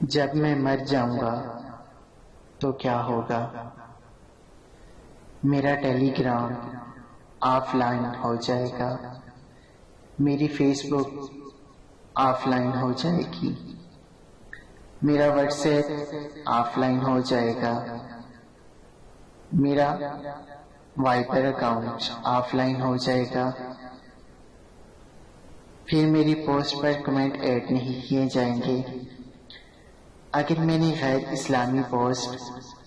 جب میں مر جاؤں گا تو کیا ہوگا؟ میرا ٹیلی گرام آف لائن ہو جائے گا، میری فیس بک آف لائن ہو جائے گی، میرا واٹس ایپ آف لائن ہو جائے گا، میرا وائبر اکاؤنٹ آف لائن ہو جائے گا، پھر میری پوسٹ پر کمنٹ ایڈ نہیں کیے جائیں گے۔ اگر میں نے غیر اسلامی پوسٹ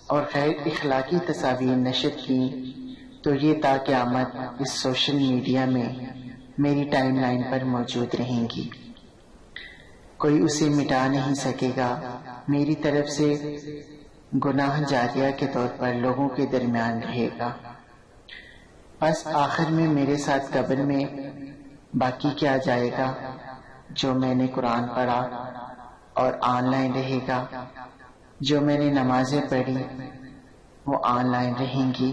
اور غیر اخلاقی تصاویر نشر کی تو یہ تا قیامت اس سوشل میڈیا میں میری ٹائم لائن پر موجود رہیں گی، کوئی اسے مٹا نہیں سکے گا، میری طرف سے گناہ جاریہ کے طور پر لوگوں کے درمیان رہے گا۔ بس آخر میں میرے ساتھ قبر میں باقی کیا جائے گا؟ جو میں نے قرآن پڑھا اور آن لائن رہے گا، جو میں نے نمازیں پڑھی وہ آن لائن رہیں گی،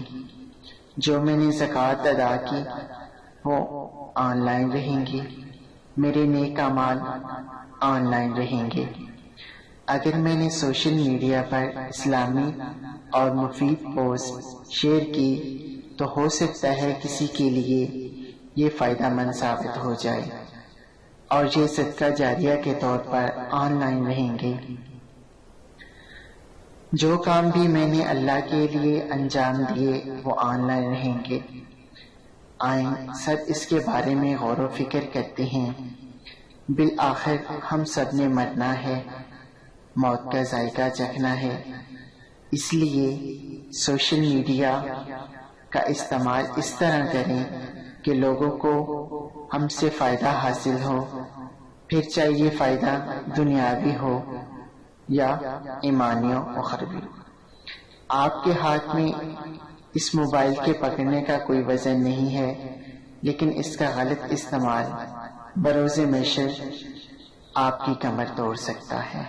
جو میں نے زکوٰۃ ادا کی وہ آن لائن رہیں گی، میرے نیک اعمال آن لائن رہیں گے۔ اگر میں نے سوشل میڈیا پر اسلامی اور مفید پوسٹ شیئر کی تو ہو سکتا ہے کسی کے لیے یہ فائدہ مند ثابت ہو جائے اور یہ صدقہ جاریہ کے طور پر آن لائن رہیں گے۔ جو کام بھی میں نے اللہ کے لیے انجام دیے وہ آن لائن رہیں گے۔ آئیں سب اس کے بارے میں غور و فکر کرتے ہیں۔ بالآخر ہم سب نے مرنا ہے، موت کا ذائقہ چکھنا ہے، اس لیے سوشل میڈیا کا استعمال اس طرح کریں کہ لوگوں کو ہم سے فائدہ حاصل ہو، پھر چاہے یہ فائدہ دنیاوی ہو یا ایمانی و اخروی۔ آپ کے ہاتھ میں اس موبائل کے پکڑنے کا کوئی وزن نہیں ہے، لیکن اس کا غلط استعمال بروز محشر آپ کی کمر توڑ سکتا ہے۔